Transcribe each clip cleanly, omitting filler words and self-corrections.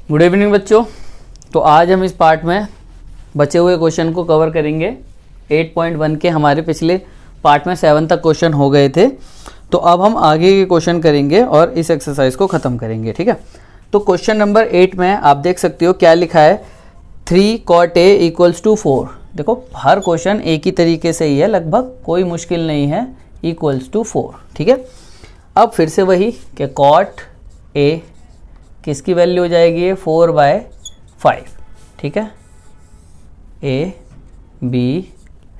Good evening बच्चों। तो आज हम इस पार्ट में बचे हुए क्वेश्चन को कवर करेंगे। 8.1 के हमारे पिछले पार्ट में 7 तक क्वेश्चन हो गए थे, तो अब हम आगे के क्वेश्चन करेंगे और इस एक्सरसाइज को ख़त्म करेंगे। ठीक है, तो क्वेश्चन नंबर 8 में आप देख सकते हो क्या लिखा है, 3 cot A = 4। देखो हर क्वेश्चन एक ही तरीके से ही है, लगभग कोई मुश्किल नहीं है, =4। ठीक है, अब फिर से वही कि cot A किसकी वैल्यू हो जाएगी, 4/5। ठीक है, A B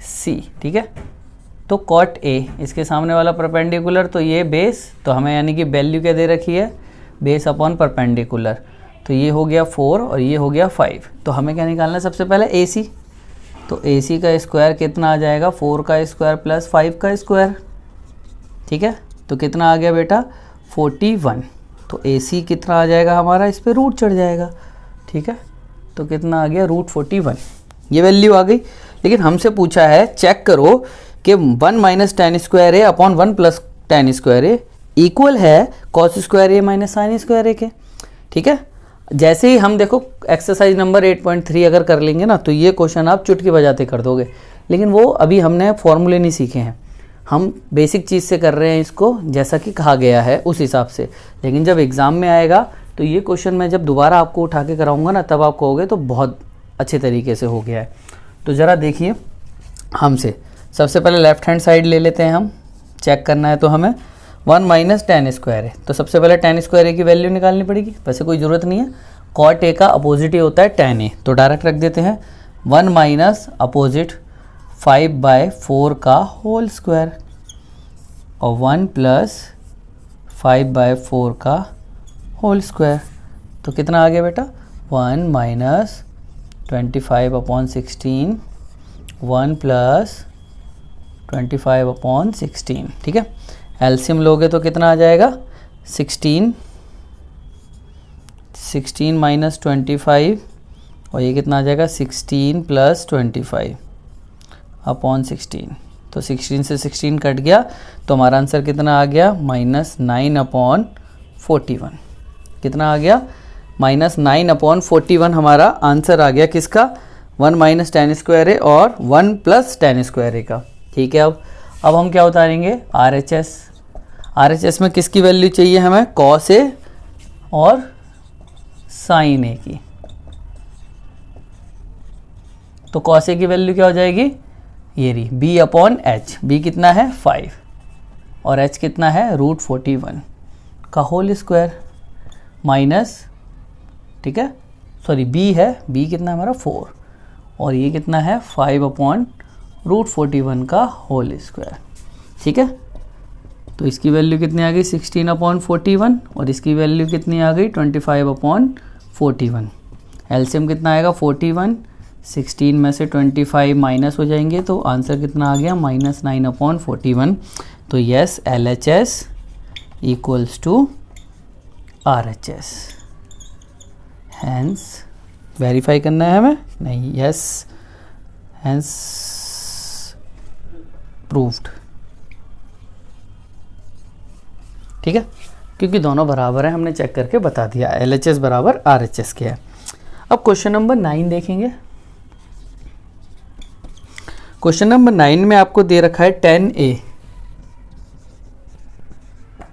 C। ठीक है, तो cot A इसके सामने वाला परपेंडिकुलर, तो ये बेस, तो हमें यानी कि वैल्यू क्या दे रखी है, बेस अपॉन परपेंडिकुलर, तो ये हो गया 4 और ये हो गया 5। तो हमें क्या निकालना है, सबसे पहले AC। तो AC का स्क्वायर कितना आ जाएगा, 4 का स्क्वायर प्लस 5 का स्क्वायर। ठीक है, तो कितना आ गया बेटा, 41। तो AC कितना आ जाएगा हमारा, इस पर रूट चढ़ जाएगा। ठीक है, तो कितना आ गया, √41। ये वैल्यू आ गई। लेकिन हमसे पूछा है चेक करो कि 1 - tan square A upon 1 + tan square A equal है cos square A - sin square A के। ठीक है, जैसे ही हम देखो एक्सरसाइज नंबर 8.3 अगर कर लेंगे ना, तो ये क्वेश्चन आप चुटकी बजाते कर दोगे। लेकिन वो अभी हमने फॉर्मूले नहीं सीखे हैं, हम बेसिक चीज़ से कर रहे हैं इसको, जैसा कि कहा गया है उस हिसाब से। लेकिन जब एग्ज़ाम में आएगा तो ये क्वेश्चन मैं जब दोबारा आपको उठा के कराऊंगा ना, तब आप कहोगे तो बहुत अच्छे तरीके से हो गया है। तो ज़रा देखिए हमसे, सबसे पहले लेफ़्ट हैंड साइड ले लेते हैं हम, चेक करना है तो हमें 1 - tan स्क्वायर है, तो सबसे पहले tan स्क्वायर A की वैल्यू निकालनी पड़ेगी। वैसे कोई ज़रूरत नहीं है, cot A का अपोजिट ही होता है tan A, तो डायरेक्ट रख देते हैं 1 - अपोजिट 5/4 का होल स्क्वायर और 1 + 5/4 का होल स्क्वायर। तो कितना आ गया बेटा, 1 - 25/16, 1 + 25/16। ठीक है, एलसीएम लोगे तो कितना आ जाएगा, 16 - 25 और ये कितना आ जाएगा, 16 + 25/16। तो 16 से 16 कट गया, तो हमारा आंसर कितना आ गया, -9/41। कितना आ गया, -9/41 हमारा आंसर आ गया किसका, 1 - tan स्क्वायर A और 1 + tan स्क्वायर A का। ठीक है, अब हम क्या उतारेंगे, RHS। RHS में किसकी वैल्यू चाहिए हमें, cos A और sin A की। तो cos A की वैल्यू क्या हो जाएगी, ये रही B/H। B कितना है, 5 और H कितना है, √41 का होल स्क्वायर माइनस, ठीक है सॉरी B है, B कितना है हमारा 4 और ये कितना है 5/√41 का होल स्क्वायर। ठीक है, तो इसकी वैल्यू कितनी आ गई, 16/41 और इसकी वैल्यू कितनी आ गई, 25/41। एलसीएम कितना आएगा, 41, 16 में से 25 माइनस हो जाएंगे, तो आंसर कितना आ गया, -9/41। तो yes, LHS = RHS। Hence verify करना है हमें, नहीं, यस, हैंस प्रूव्ड। ठीक है, क्योंकि दोनों बराबर हैं, हमने चेक करके बता दिया, LHS बराबर RHS के है। अब क्वेश्चन नंबर 9 देखेंगे। क्वेश्चन नंबर 9 में आपको दे रखा है tan A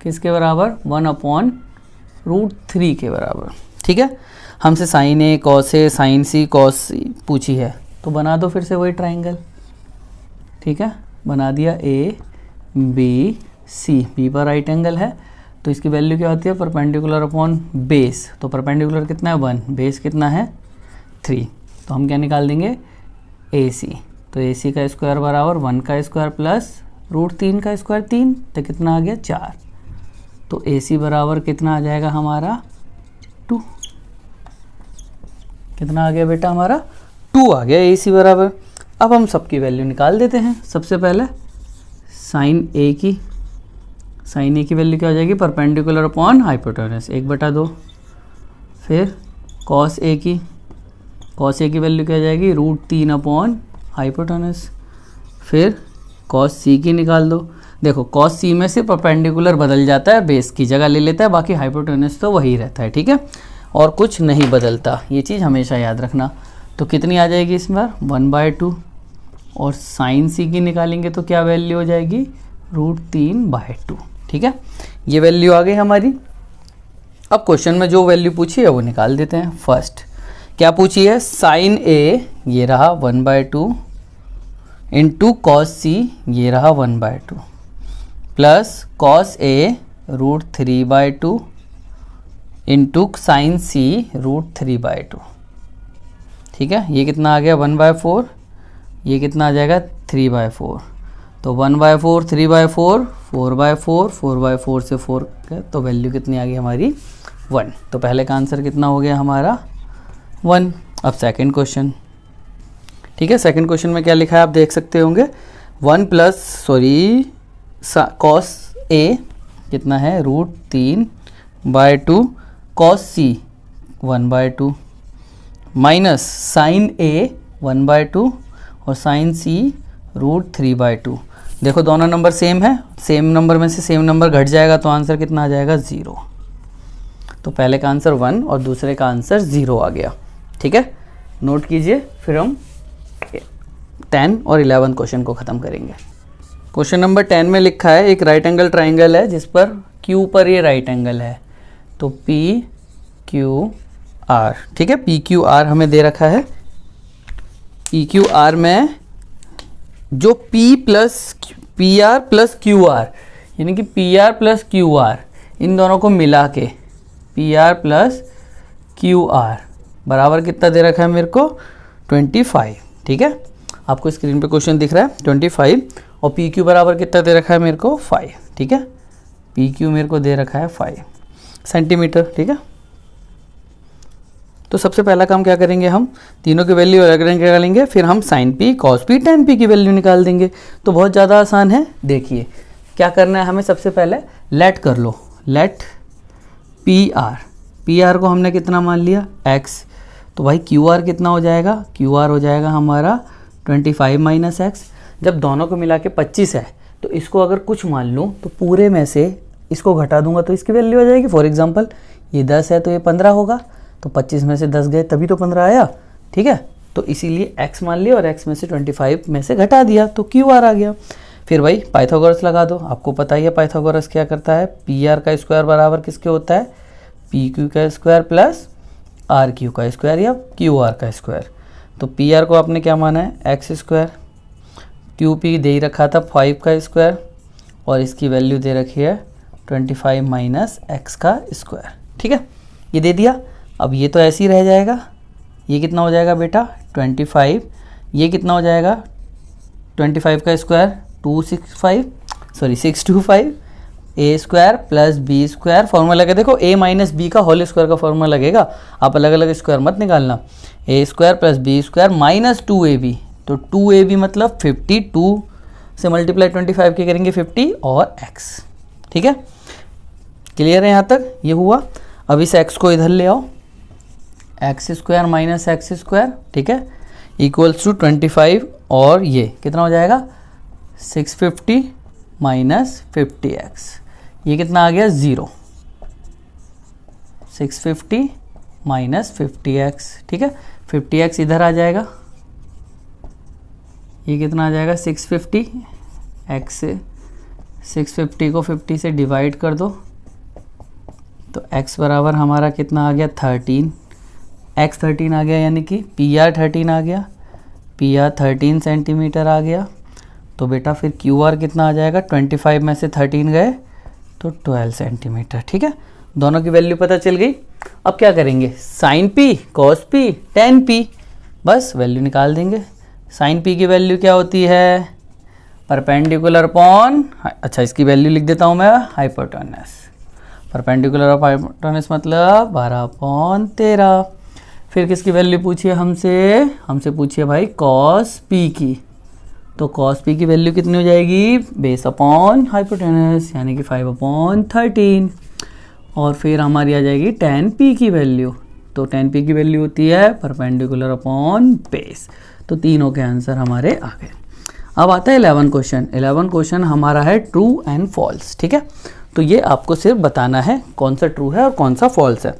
किसके बराबर, 1/√3 के बराबर। ठीक है, हमसे sin A, cos A, sin C, cos C पूछी है, तो बना दो फिर से वही ट्राइंगल। ठीक है, बना दिया A B C, B पर राइट एंगल है, तो इसकी वैल्यू क्या होती है, परपेंडिकुलर अपॉन बेस। तो परपेंडिकुलर कितना है, 1, बेस कितना है 3, तो हम क्या निकाल देंगे, AC। तो AC का स्क्वायर बराबर 1 का स्क्वायर प्लस √3 का स्क्वायर 3, तो कितना आ गया 4। तो AC बराबर कितना आ जाएगा हमारा 2। कितना आ गया बेटा हमारा, 2 आ गया AC बराबर। अब हम सबकी वैल्यू निकाल देते हैं। सबसे पहले sin A की वैल्यू क्या हो जाएगी, परपेंडिकुलर अपॉन हाइपोटेनस 1/2। फिर cos A की वैल्यू क्या हो जाएगी, √3 अपॉन हाइपोटेनस। फिर cos C की निकाल दो। देखो cos C में से परपेंडिकुलर बदल जाता है, बेस की जगह ले लेता है, बाकी हाइपोटेनस तो वही रहता है। ठीक है, और कुछ नहीं बदलता, ये चीज़ हमेशा याद रखना। तो कितनी आ जाएगी इस बार 1/2, और साइन सी की निकालेंगे तो क्या वैल्यू हो जाएगी √3/2। ठीक है, ये वैल्यू आ गई हमारी। अब क्वेश्चन में जो वैल्यू पूछी है वो निकाल देते हैं। फर्स्ट क्या पूछी है, साइन ए ये रहा 1/2 इंटू कॉस सी ये रहा 1/2 plus cos A √3/2 into sine सी √3/2। ठीक है, ये कितना आ गया 1/4, ये कितना आ जाएगा 3/4। तो 1/4 3/4 4/4 4/4 से 4 तो वैल्यू कितनी आ गई हमारी 1। तो पहले का आंसर कितना हो गया हमारा 1। अब सेकंड क्वेश्चन, ठीक है, सेकंड क्वेश्चन में क्या लिखा है आप देख सकते होंगे, 1 प्लस कॉस ए कितना है √3/2 कॉस सी 1/2 माइनस साइन ए 1/2 और साइन सी √3/2। देखो दोनों नंबर सेम है, सेम नंबर में से सेम नंबर घट जाएगा तो आंसर कितना आ जाएगा 0। तो पहले का आंसर 1 और दूसरे का आंसर 0 आ गया। ठीक है, नोट कीजिए, फिर हम 10 और 11 क्वेश्चन को ख़त्म करेंगे। क्वेश्चन नंबर 10 में लिखा है एक राइट एंगल ट्राइंगल है जिस पर Q पर ये राइट एंगल है, तो PQR। ठीक है, PQR हमें दे रखा है। PQR में जो PR प्लस QR यानी कि PR प्लस QR इन दोनों को मिला के PR प्लस QR बराबर कितना दे रखा है मेरे को 25। ठीक है, आपको स्क्रीन पे क्वेश्चन दिख रहा है 25 और PQ बराबर कितना दे रखा है मेरे को 5। ठीक है, PQ मेरे को दे रखा है 5 सेंटीमीटर। ठीक है, तो सबसे पहला काम क्या करेंगे, हम तीनों की वैल्यू अलग अलग निकालेंगे, फिर हम sine P cos P tan P की वैल्यू निकाल देंगे। तो बहुत ज़्यादा आसान है। देखिए क्या करना है हमें, सबसे पहले लेट कर लो, लेट PR को हमने कितना मान लिया x, तो भाई QR कितना हो जाएगा, QR हो जाएगा हमारा 25 माइनस x। जब दोनों को मिला के 25 है तो इसको अगर कुछ मान लूँ तो पूरे में से इसको घटा दूंगा तो इसकी वैल्यू आ जाएगी। फॉर एग्जांपल ये 10 है तो ये 15 होगा, तो 25 में से 10 गए तभी तो 15 आया। ठीक है, तो इसीलिए x मान लिया और x में से 25 में से घटा दिया तो QR आ गया। फिर भाई पाइथागोरस लगा दो, आपको पता ही है पाइथागोरस क्या करता है, PR का स्क्वायर बराबर किसके होता है PQ का स्क्वायर प्लस RQ का स्क्वायर या QR का स्क्वायर। तो PR को आपने क्या माना है x स्क्वायर, QP दे ही रखा था 5 का स्क्वायर और इसकी वैल्यू दे रखी है 25 माइनस x का स्क्वायर। ठीक है, ये दे दिया। अब ये तो ऐसे ही रह जाएगा, ये कितना हो जाएगा बेटा 25, ये कितना हो जाएगा 25 का square 625 A square plus B square. Formula लगे देखो a माइनस बी का होल स्क्वायर का फॉर्मूला लगेगा, आप अलग अलग स्क्वायर मत निकालना। A square plus B square minus 2ab, तो 2ab मतलब 52 से मल्टीप्लाई 25 के करेंगे 50 और x। ठीक है, क्लियर है यहाँ तक, ये हुआ। अब इस x को इधर ले आओ, x square minus x square, ठीक है, इक्वल्स टू 25 और ये कितना हो जाएगा 650 माइनस 50x, ये कितना आ गया 0। 650 माइनस 50x, ठीक है, 50x इधर आ जाएगा, ये कितना आ जाएगा 650, x से 650 को 50 से डिवाइड कर दो तो x बराबर हमारा कितना आ गया 13, x 13 आ गया, यानी कि PR 13 आ गया, PR 13 सेंटीमीटर आ गया। तो बेटा फिर QR कितना आ जाएगा, 25 में से 13 गए तो 12 सेंटीमीटर। ठीक है, दोनों की वैल्यू पता चल गई। अब क्या करेंगे, sine P cos P tan P, बस वैल्यू निकाल देंगे। साइन P की वैल्यू क्या होती है, परपेंडिकुलर अपॉन, अच्छा इसकी वैल्यू लिख देता हूँ मैं, हाइपोटेनस। परपेंडिकुलर ऑफ हाइपोटेनस मतलब 12/13। फिर किसकी वैल्यू पूछिए हमसे पूछिए भाई कॉस P की, तो कॉस P की वैल्यू कितनी हो जाएगी, बेस अपॉन हाइपोटेनस यानी कि 5/13। और फिर हमारी आ जाएगी tan P की वैल्यू, तो tan P की वैल्यू होती है परपेंडिकुलर अपॉन बेस। तो तीनों के आंसर हमारे आ गए। अब आता है 11 क्वेश्चन। 11 क्वेश्चन हमारा है ट्रू एंड फॉल्स। ठीक है, तो ये आपको सिर्फ बताना है कौन सा ट्रू है और कौन सा फॉल्स है।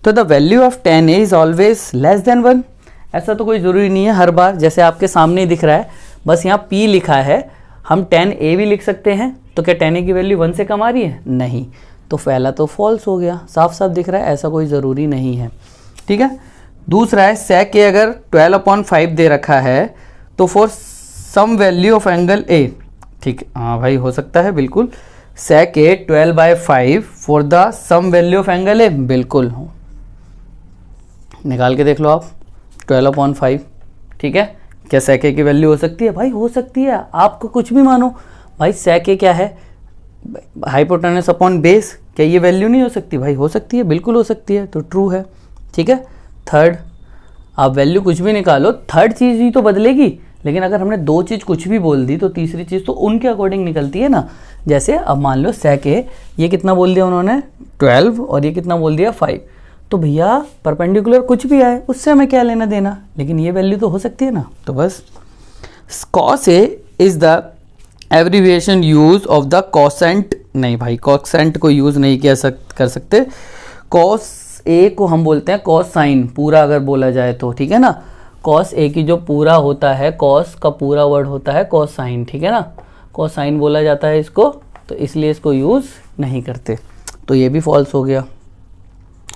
तो the value of 10a is always less than 1। ऐसा तो कोई ज़रूरी नहीं है हर बार, जैसे आपके सामने ही दिख रहा है, बस यहाँ p लिखा है, हम 10a भी लिख सकते हैं। तो क्या 10a की वैल्यू 1 से कम आ रही है? नहीं, तो पहला तो फॉल्स हो गया, साफ साफ दिख रहा है, ऐसा कोई ज़रूरी नहीं है। ठीक है, दूसरा है sec a अगर 12/5 दे रखा है तो for some value of angle a, ठीक है, हाँ भाई हो सकता है बिल्कुल, sec a 12/5 for the some value of angle a, बिल्कुल निकाल के देख लो आप 12/5। ठीक है, क्या sec a की वैल्यू हो सकती है? भाई हो सकती है, आपको कुछ भी मानो भाई। sec a क्या है? हाइपोटेनस अपॉन बेस, क्या ये वैल्यू नहीं हो सकती? भाई हो सकती है, बिल्कुल हो सकती है, तो ट्रू है। ठीक है, थर्ड, आप वैल्यू कुछ भी निकालो, थर्ड चीज़ ही तो बदलेगी, लेकिन अगर हमने दो चीज़ कुछ भी बोल दी तो तीसरी चीज़ तो उनके अकॉर्डिंग निकलती है ना। जैसे अब मान लो sec a, ये कितना बोल दिया उन्होंने 12 और ये कितना बोल दिया 5, तो भैया परपेंडिकुलर कुछ भी आए उससे हमें क्या लेना देना, लेकिन ये वैल्यू तो हो सकती है ना। तो बस cos a is the abbreviation use of the quotient, नहीं भाई कोसेंट को यूज़ नहीं किया कर सकते, cos a को हम बोलते हैं cos साइन, पूरा अगर बोला जाए तो, ठीक है ना। cos a की जो पूरा होता है, cos का पूरा वर्ड होता है cos साइन, ठीक है ना, cos साइन बोला जाता है इसको, तो इसलिए इसको यूज़ नहीं करते। तो ये भी फॉल्स हो गया,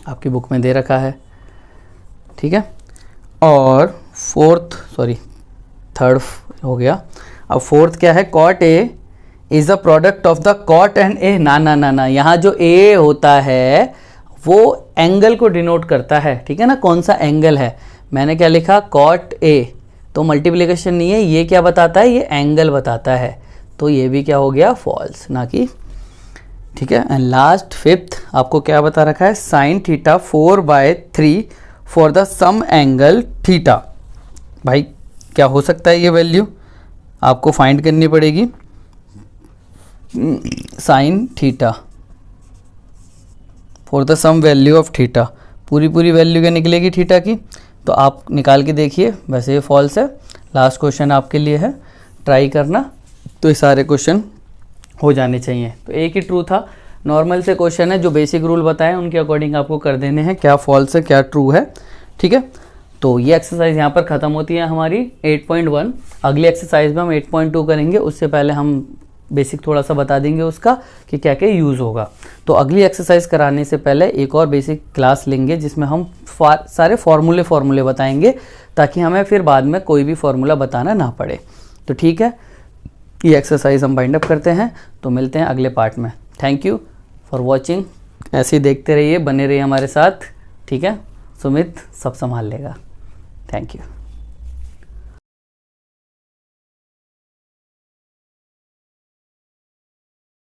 आपकी बुक में दे रखा है। ठीक है, और थर्ड हो गया। अब फोर्थ क्या है? cot a is a product of the cot and a। ना, यहाँ जो a होता है वो एंगल को डिनोट करता है, ठीक है ना, कौन सा एंगल है। मैंने क्या लिखा? cot a, तो मल्टीप्लिकेशन नहीं है, ये क्या बताता है? ये एंगल बताता है, तो ये भी क्या हो गया? फॉल्स, ना कि। ठीक है, एंड लास्ट फिफ्थ आपको क्या बता रखा है? sin theta 4/3 for the some angle theta. भाई क्या हो सकता है? ये वैल्यू आपको फाइंड करनी पड़ेगी। sin theta for the some value of theta, पूरी वैल्यू क्या निकलेगी थीटा की, तो आप निकाल के देखिए। वैसे ये फॉल्स है। लास्ट क्वेश्चन आपके लिए है, ट्राई करना, तो ये सारे क्वेश्चन हो जाने चाहिए। तो एक ही ट्रू था, नॉर्मल से क्वेश्चन है, जो बेसिक रूल बताएं उनके अकॉर्डिंग आपको कर देने हैं, क्या फॉल्स है क्या ट्रू है। ठीक है, तो ये एक्सरसाइज यहाँ पर ख़त्म होती है हमारी 8.1। अगली एक्सरसाइज में हम 8.2 करेंगे, उससे पहले हम बेसिक थोड़ा सा बता देंगे उसका कि क्या क्या यूज़ होगा। तो अगली एक्सरसाइज कराने से पहले एक और बेसिक क्लास लेंगे जिसमें हम सारे फार्मूले बताएंगे, ताकि हमें फिर बाद में कोई भी फार्मूला बताना ना पड़े। तो ठीक है, ये एक्सरसाइज हम बाइंड अप करते हैं, तो मिलते हैं अगले पार्ट में। थैंक यू फॉर वॉचिंग, ऐसे ही देखते रहिए, बने रहिए हमारे साथ। ठीक है, सुमित सब संभाल लेगा। Thank you.